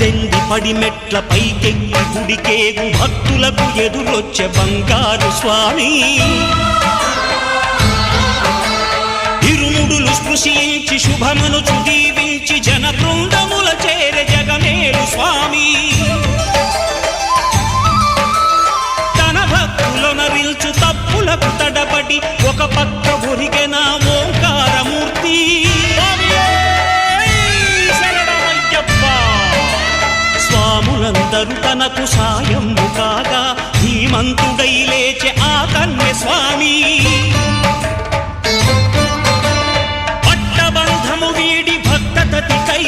పద్దెంది పడిమెట్ల పైకెక్కి గుడికేగు భక్తులకు ఎదురొచ్చే బంగారు స్వామి ఇరుముడులు స్పృశించి శుభమనుచు దీవించి జన బృందముల చేర జగమేలు స్వామి తన భక్తులొనరిల్చు తప్పులకు తడబడి ఒక పక్క ఒరిగెన ఓంకారమూర్తి స్వాములందరూ తనకు సాయము కాగా ధీమంతుడై లేచె ఆ కన్య స్వామి పట్టబంధము వీడి భక్తతతికై